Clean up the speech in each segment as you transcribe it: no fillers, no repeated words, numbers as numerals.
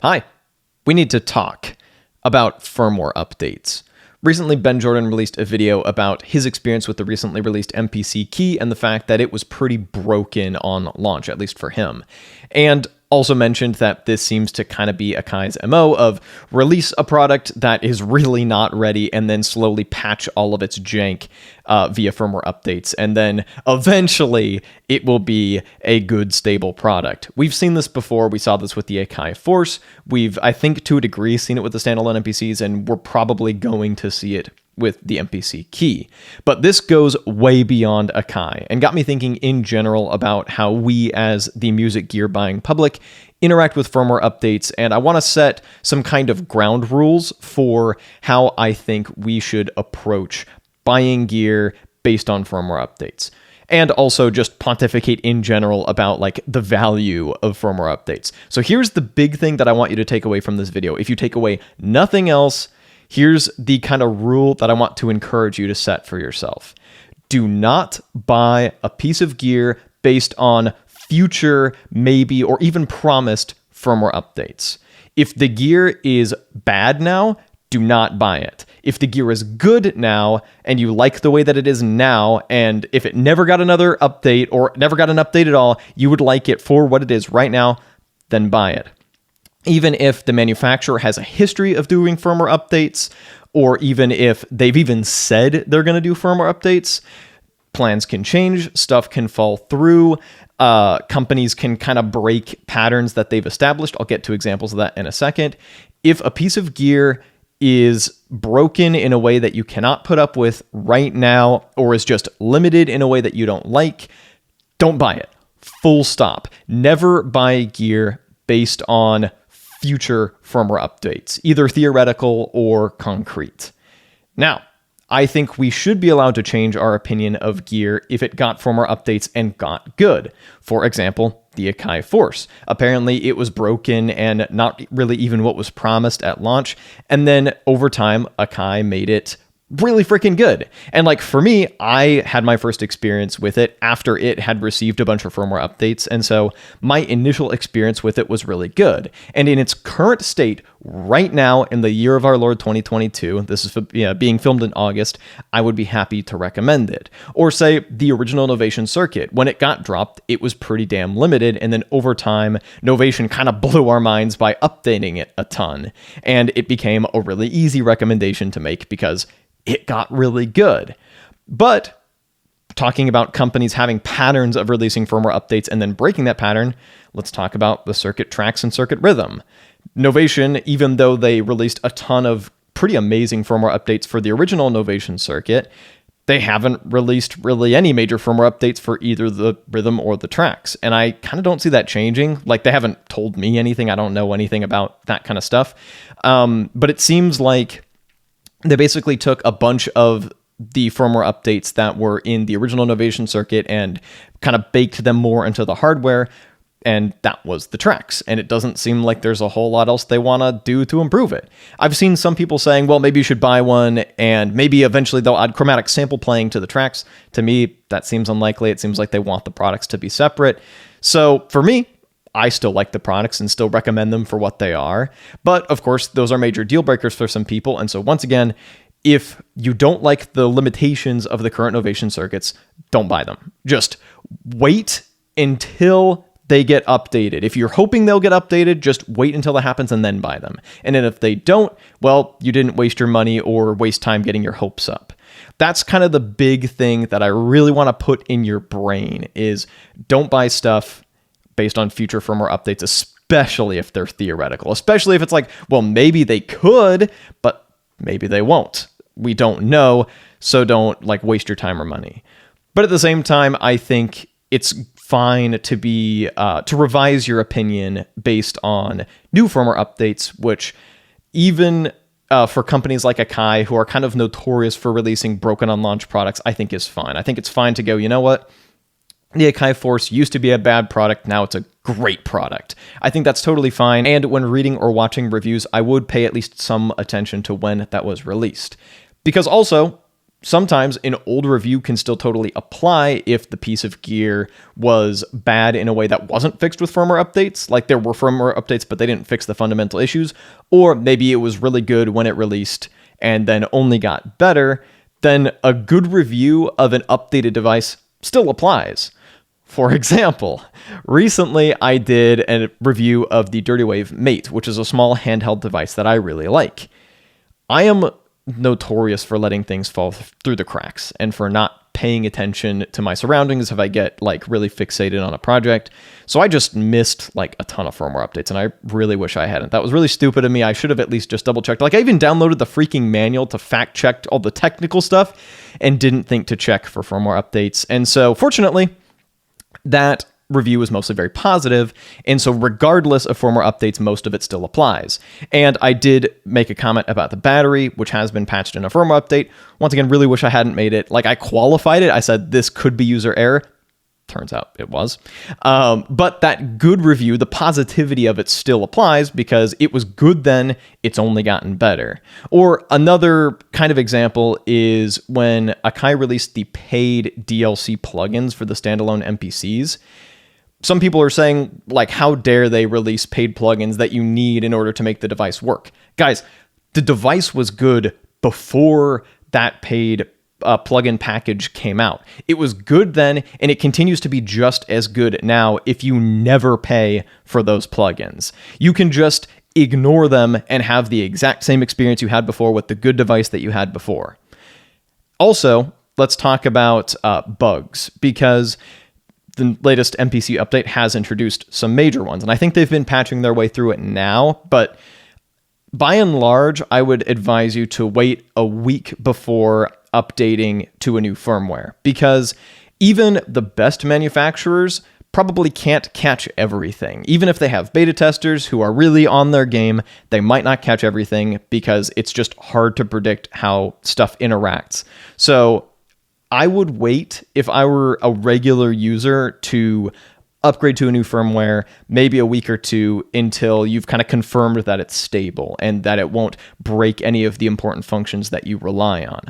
Hi, we need to talk about firmware updates. Recently, Ben Jordan released a video about his experience with the recently released MPC key and the fact that it was pretty broken on launch, at least for him. And also mentioned that this seems to kind of be Akai's MO of release a product that is really not ready and then slowly patch all of its jank via firmware updates. And then eventually it will be a good, stable product. We've seen this before. We saw this with the Akai Force. We've, I think to a degree, seen it with the standalone NPCs, and we're probably going to see it with the MPC key. But this goes way beyond Akai and got me thinking in general about how we as the music gear buying public interact with firmware updates, and I want to set some kind of ground rules for how I think we should approach buying gear based on firmware updates. And also just pontificate in general about like the value of firmware updates. So here's the big thing that I want you to take away from this video. If you take away nothing else, here's the kind of rule that I want to encourage you to set for yourself. Do not buy a piece of gear based on future, maybe, or even promised firmware updates. If the gear is bad now, do not buy it. If the gear is good now, and you like the way that it is now, and if it never got another update, or never got an update at all, you would like it for what it is right now, then buy it. Even if the manufacturer has a history of doing firmware updates, or even if they've even said they're going to do firmware updates, plans can change, stuff can fall through, companies can kind of break patterns that they've established. I'll get to examples of that in a second. If a piece of gear is broken in a way that you cannot put up with right now, or is just limited in a way that you don't like, don't buy it. Full stop. Never buy gear based on future firmware updates, either theoretical or concrete. Now, I think we should be allowed to change our opinion of gear if it got firmware updates and got good. For example, the Akai Force. Apparently it was broken and not really even what was promised at launch. And then over time, Akai made it really freaking good. And like for me, I had my first experience with it after it had received a bunch of firmware updates. And so my initial experience with it was really good. And in its current state right now in the year of our Lord 2022, this is being filmed in August, I would be happy to recommend it. Or say the original Novation Circuit. When it got dropped, it was pretty damn limited. And then over time, Novation kind of blew our minds by updating it a ton. And it became a really easy recommendation to make because it got really good. But talking about companies having patterns of releasing firmware updates and then breaking that pattern, let's talk about the Circuit Tracks and Circuit Rhythm. Novation, even though they released a ton of pretty amazing firmware updates for the original Novation Circuit, they haven't released really any major firmware updates for either the Rhythm or the Tracks. And I kind of don't see that changing. Like, they haven't told me anything. I don't know anything about that kind of stuff. But it seems like they basically took a bunch of the firmware updates that were in the original Novation Circuit and kind of baked them more into the hardware, and that was the Tracks. And it doesn't seem like there's a whole lot else they want to do to improve it. I've seen some people saying, well, maybe you should buy one, and maybe eventually they'll add chromatic sample playing to the Tracks. To me, that seems unlikely. It seems like they want the products to be separate. So for me, I still like the products and still recommend them for what they are. But of course, those are major deal breakers for some people. And so once again, if you don't like the limitations of the current Novation circuits, don't buy them. Just wait until they get updated. If you're hoping they'll get updated, just wait until that happens and then buy them. And then if they don't, well, you didn't waste your money or waste time getting your hopes up. That's kind of the big thing that I really want to put in your brain is don't buy stuff based on future firmware updates, especially if they're theoretical, especially if it's like, well, maybe they could, but maybe they won't. We don't know, so don't like waste your time or money. But at the same time, I think it's fine to be to revise your opinion based on new firmware updates, which even for companies like Akai, who are kind of notorious for releasing broken on launch products, I think is fine. I think it's fine to go, you know what? The Akai Force used to be a bad product, now it's a great product. I think that's totally fine, and when reading or watching reviews, I would pay at least some attention to when that was released. Because also, sometimes an old review can still totally apply if the piece of gear was bad in a way that wasn't fixed with firmware updates. Like there were firmware updates, but they didn't fix the fundamental issues. Or maybe it was really good when it released and then only got better. Then a good review of an updated device still applies. For example, recently I did a review of the Dirty Wave Mate, which is a small handheld device that I really like. I am notorious for letting things fall through the cracks and for not paying attention to my surroundings if I get like really fixated on a project. So I just missed like a ton of firmware updates, and I really wish I hadn't. That was really stupid of me. I should have at least just double checked. Like I even downloaded the freaking manual to fact check all the technical stuff and didn't think to check for firmware updates. And so fortunately, that review was mostly very positive, and so regardless of firmware updates, most of it still applies. And I did make a comment about the battery, which has been patched in a firmware update. Once again, really wish I hadn't made it. Like I qualified it. I said this could be user error. Turns out it was. But that good review, the positivity of it still applies because it was good then, it's only gotten better. Or another kind of example is when Akai released the paid DLC plugins for the standalone MPCs. Some people are saying, like, how dare they release paid plugins that you need in order to make the device work? Guys, the device was good before that paid plugin package came out. It was good then, and it continues to be just as good now if you never pay for those plugins. You can just ignore them and have the exact same experience you had before with the good device that you had before. Also, let's talk about bugs, because the latest MPC update has introduced some major ones, and I think they've been patching their way through it now, but by and large, I would advise you to wait a week before updating to a new firmware, because even the best manufacturers probably can't catch everything. Even if they have beta testers who are really on their game, they might not catch everything because it's just hard to predict how stuff interacts. So I would wait, if I were a regular user, to upgrade to a new firmware, maybe a week or two, until you've kind of confirmed that it's stable and that it won't break any of the important functions that you rely on.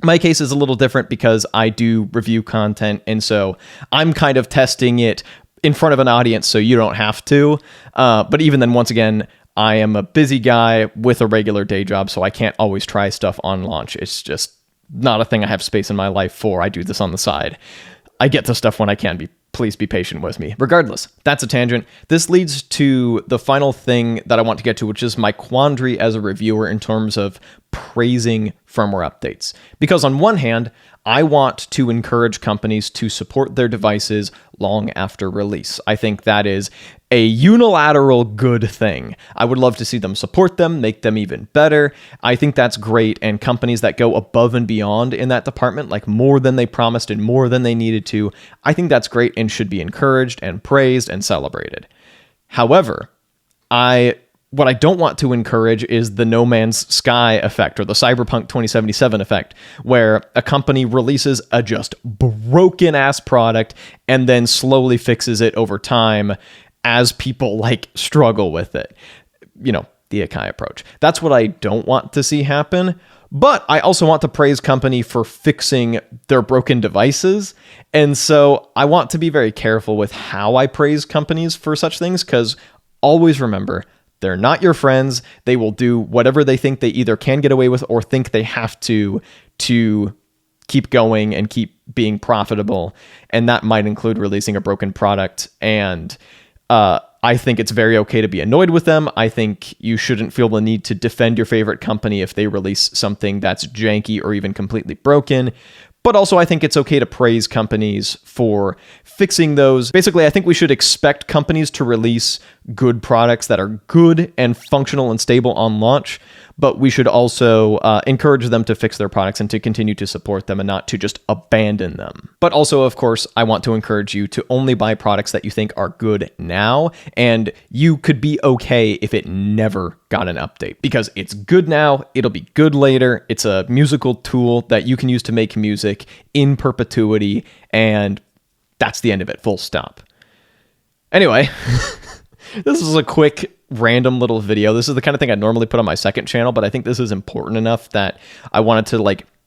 My case is a little different because I do review content, and so I'm kind of testing it in front of an audience so you don't have to. But even then, once again, I am a busy guy with a regular day job, so I can't always try stuff on launch. It's just not a thing I have space in my life for. I do this on the side. I get to stuff when I can be. Please be patient with me. Regardless, that's a tangent. This leads to the final thing that I want to get to, which is my quandary as a reviewer in terms of praising firmware updates. Because on one hand, I want to encourage companies to support their devices long after release. I think that is a unilateral good thing. I would love to see them support them, make them even better. I think that's great, and companies that go above and beyond in that department, like more than they promised and more than they needed to, I think that's great and should be encouraged and praised and celebrated. However, what I don't want to encourage is the No Man's Sky effect, or the Cyberpunk 2077 effect, where a company releases a just broken ass product and then slowly fixes it over time as people like struggle with it. You know, the Akai approach. That's what I don't want to see happen. But I also want to praise company for fixing their broken devices. And so I want to be very careful with how I praise companies for such things, because always remember, they're not your friends. They will do whatever they think they either can get away with or think they have to keep going and keep being profitable. And that might include releasing a broken product. And I think it's very okay to be annoyed with them. I think you shouldn't feel the need to defend your favorite company if they release something that's janky or even completely broken. But also, I think it's okay to praise companies for fixing those. Basically, I think we should expect companies to release good products that are good and functional and stable on launch, but we should also encourage them to fix their products and to continue to support them and not to just abandon them. But also, of course, I want to encourage you to only buy products that you think are good now, and you could be okay if it never got an update, because it's good now, it'll be good later. It's a musical tool that you can use to make music in perpetuity, and that's the end of it, full stop. Anyway, this is a quick random little video. This is the kind of thing I'd normally put on my second channel, but I think this is important enough that I wanted to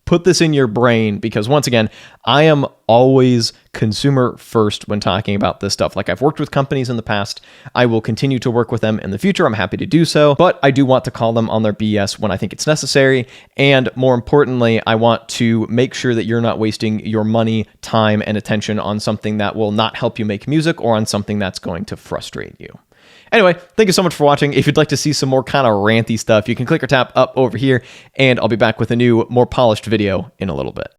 put this in your brain, because once again, I am always consumer first when talking about this stuff. Like, I've worked with companies in the past. I will continue to work with them in the future. I'm happy to do so, but I do want to call them on their BS when I think it's necessary. And more importantly, I want to make sure that you're not wasting your money, time, and attention on something that will not help you make music or on something that's going to frustrate you. Anyway, thank you so much for watching. If you'd like to see some more kind of ranty stuff, you can click or tap up over here, and I'll be back with a new, more polished video in a little bit.